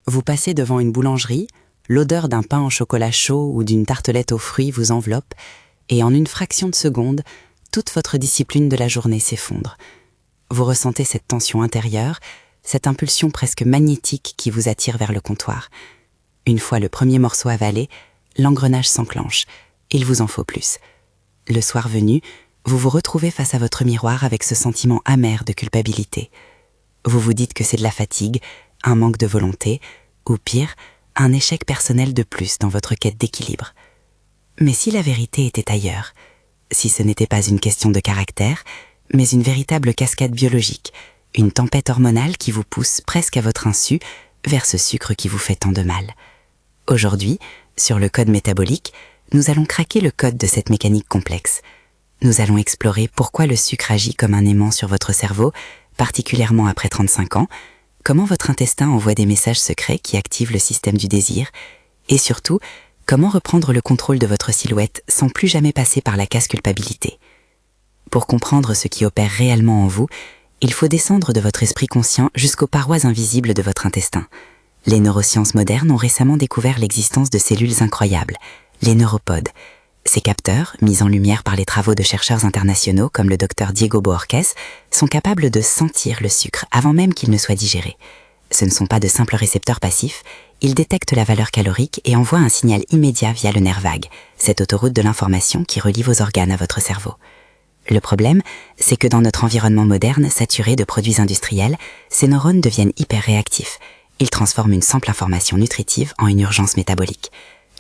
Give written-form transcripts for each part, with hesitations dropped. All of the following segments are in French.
Vous passez devant une boulangerie, l'odeur d'un pain au chocolat chaud ou d'une tartelette aux fruits vous enveloppe, et en une fraction de seconde, toute votre discipline de la journée s'effondre. Vous ressentez cette tension intérieure, cette impulsion presque magnétique qui vous attire vers le comptoir. Une fois le premier morceau avalé, l'engrenage s'enclenche. Il vous en faut plus. Le soir venu, vous vous retrouvez face à votre miroir avec ce sentiment amer de culpabilité. Vous vous dites que c'est de la fatigue, un manque de volonté, ou pire, un échec personnel de plus dans votre quête d'équilibre. Mais si la vérité était ailleurs, si ce n'était pas une question de caractère, mais une véritable cascade biologique, une tempête hormonale qui vous pousse presque à votre insu vers ce sucre qui vous fait tant de mal. Aujourd'hui, sur le code métabolique, nous allons craquer le code de cette mécanique complexe. Nous allons explorer pourquoi le sucre agit comme un aimant sur votre cerveau, particulièrement après 35 ans, comment votre intestin envoie des messages secrets qui activent le système du désir, et surtout, comment reprendre le contrôle de votre silhouette sans plus jamais passer par la case culpabilité. Pour comprendre ce qui opère réellement en vous, il faut descendre de votre esprit conscient jusqu'aux parois invisibles de votre intestin. Les neurosciences modernes ont récemment découvert l'existence de cellules incroyables, les neuropodes. Ces capteurs, mis en lumière par les travaux de chercheurs internationaux comme le Dr Diego Boorquez, sont capables de sentir le sucre avant même qu'il ne soit digéré. Ce ne sont pas de simples récepteurs passifs, ils détectent la valeur calorique et envoient un signal immédiat via le nerf vague, cette autoroute de l'information qui relie vos organes à votre cerveau. Le problème, c'est que dans notre environnement moderne, saturé de produits industriels, ces neurones deviennent hyper réactifs. Ils transforment une simple information nutritive en une urgence métabolique.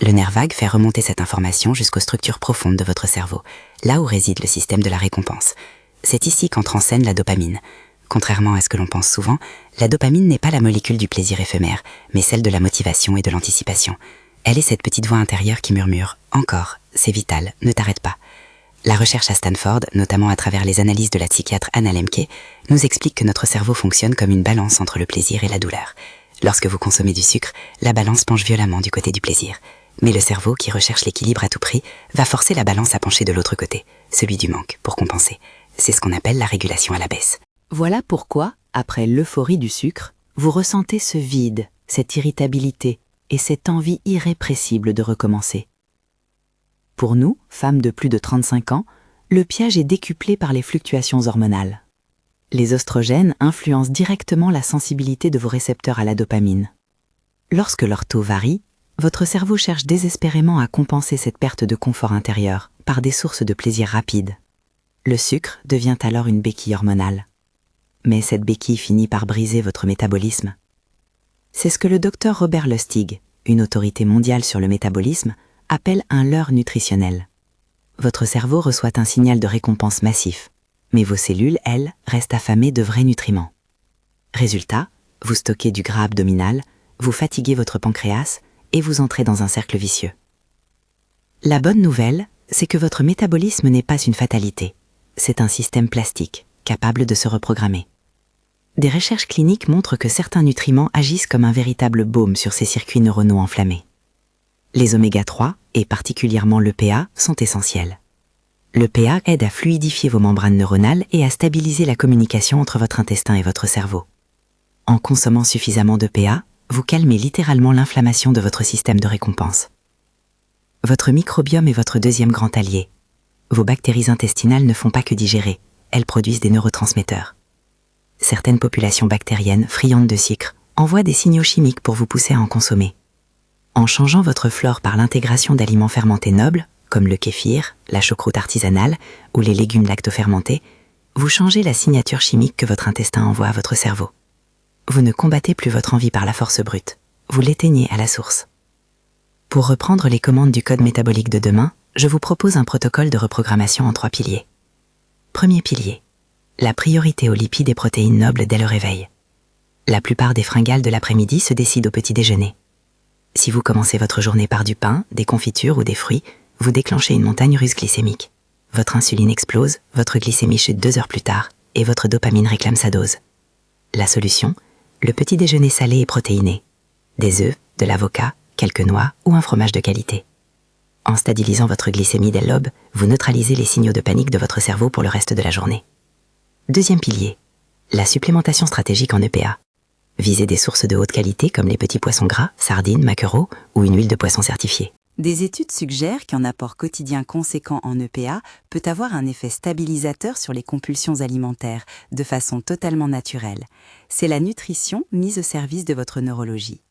Le nerf vague fait remonter cette information jusqu'aux structures profondes de votre cerveau, là où réside le système de la récompense. C'est ici qu'entre en scène la dopamine. Contrairement à ce que l'on pense souvent, la dopamine n'est pas la molécule du plaisir éphémère, mais celle de la motivation et de l'anticipation. Elle est cette petite voix intérieure qui murmure « Encore, c'est vital, ne t'arrête pas ». La recherche à Stanford, notamment à travers les analyses de la psychiatre Anna Lembke, nous explique que notre cerveau fonctionne comme une balance entre le plaisir et la douleur. Lorsque vous consommez du sucre, la balance penche violemment du côté du plaisir. Mais le cerveau, qui recherche l'équilibre à tout prix, va forcer la balance à pencher de l'autre côté, celui du manque, pour compenser. C'est ce qu'on appelle la régulation à la baisse. Voilà pourquoi, après l'euphorie du sucre, vous ressentez ce vide, cette irritabilité et cette envie irrépressible de recommencer. Pour nous, femmes de plus de 35 ans, le piège est décuplé par les fluctuations hormonales. Les oestrogènes influencent directement la sensibilité de vos récepteurs à la dopamine. Lorsque leur taux varie, votre cerveau cherche désespérément à compenser cette perte de confort intérieur par des sources de plaisir rapides. Le sucre devient alors une béquille hormonale. Mais cette béquille finit par briser votre métabolisme. C'est ce que le docteur Robert Lustig, une autorité mondiale sur le métabolisme, appelle un leurre nutritionnel. Votre cerveau reçoit un signal de récompense massif, mais vos cellules, elles, restent affamées de vrais nutriments. Résultat, vous stockez du gras abdominal, vous fatiguez votre pancréas et vous entrez dans un cercle vicieux. La bonne nouvelle, c'est que votre métabolisme n'est pas une fatalité. C'est un système plastique, capable de se reprogrammer. Des recherches cliniques montrent que certains nutriments agissent comme un véritable baume sur ces circuits neuronaux enflammés. Les oméga 3, et particulièrement l'EPA, sont essentiels. L'EPA aide à fluidifier vos membranes neuronales et à stabiliser la communication entre votre intestin et votre cerveau. En consommant suffisamment d'EPA, vous calmez littéralement l'inflammation de votre système de récompense. Votre microbiome est votre deuxième grand allié. Vos bactéries intestinales ne font pas que digérer, elles produisent des neurotransmetteurs. Certaines populations bactériennes, friandes de sucre, envoient des signaux chimiques pour vous pousser à en consommer. En changeant votre flore par l'intégration d'aliments fermentés nobles, comme le kéfir, la choucroute artisanale ou les légumes lactofermentés, vous changez la signature chimique que votre intestin envoie à votre cerveau. Vous ne combattez plus votre envie par la force brute, vous l'éteignez à la source. Pour reprendre les commandes du code métabolique de demain, je vous propose un protocole de reprogrammation en 3 piliers. Premier pilier, la priorité aux lipides et protéines nobles dès le réveil. La plupart des fringales de l'après-midi se décident au petit déjeuner. Si vous commencez votre journée par du pain, des confitures ou des fruits, vous déclenchez une montagne russe glycémique. Votre insuline explose, votre glycémie chute 2 heures plus tard, et votre dopamine réclame sa dose. La solution, le petit déjeuner salé et protéiné. Des œufs, de l'avocat, quelques noix ou un fromage de qualité. En stabilisant votre glycémie dès l'aube, vous neutralisez les signaux de panique de votre cerveau pour le reste de la journée. Deuxième pilier, la supplémentation stratégique en EPA. Visez des sources de haute qualité comme les petits poissons gras, sardines, maquereaux ou une huile de poisson certifiée. Des études suggèrent qu'un apport quotidien conséquent en EPA peut avoir un effet stabilisateur sur les compulsions alimentaires, de façon totalement naturelle. C'est la nutrition mise au service de votre neurologie.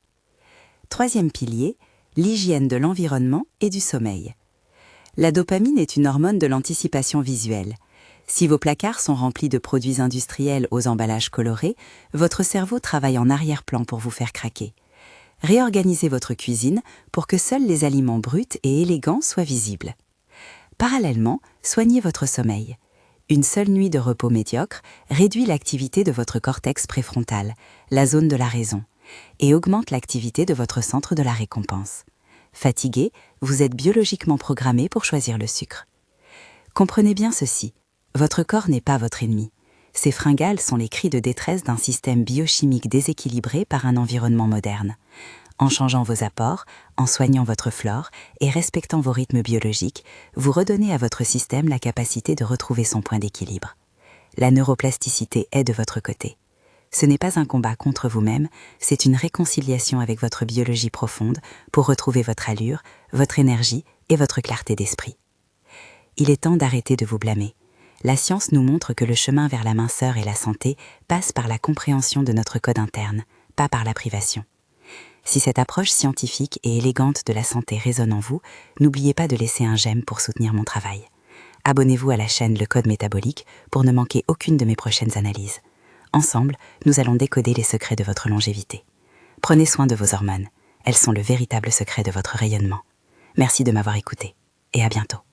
Troisième pilier, l'hygiène de l'environnement et du sommeil. La dopamine est une hormone de l'anticipation visuelle. Si vos placards sont remplis de produits industriels aux emballages colorés, votre cerveau travaille en arrière-plan pour vous faire craquer. Réorganisez votre cuisine pour que seuls les aliments bruts et élégants soient visibles. Parallèlement, soignez votre sommeil. Une seule nuit de repos médiocre réduit l'activité de votre cortex préfrontal, la zone de la raison, et augmente l'activité de votre centre de la récompense. Fatigué, vous êtes biologiquement programmé pour choisir le sucre. Comprenez bien ceci, votre corps n'est pas votre ennemi. Ces fringales sont les cris de détresse d'un système biochimique déséquilibré par un environnement moderne. En changeant vos apports, en soignant votre flore et respectant vos rythmes biologiques, vous redonnez à votre système la capacité de retrouver son point d'équilibre. La neuroplasticité est de votre côté. Ce n'est pas un combat contre vous-même, c'est une réconciliation avec votre biologie profonde pour retrouver votre allure, votre énergie et votre clarté d'esprit. Il est temps d'arrêter de vous blâmer. La science nous montre que le chemin vers la minceur et la santé passe par la compréhension de notre code interne, pas par la privation. Si cette approche scientifique et élégante de la santé résonne en vous, n'oubliez pas de laisser un j'aime pour soutenir mon travail. Abonnez-vous à la chaîne Le Code Métabolique pour ne manquer aucune de mes prochaines analyses. Ensemble, nous allons décoder les secrets de votre longévité. Prenez soin de vos hormones. Elles sont le véritable secret de votre rayonnement. Merci de m'avoir écouté et à bientôt.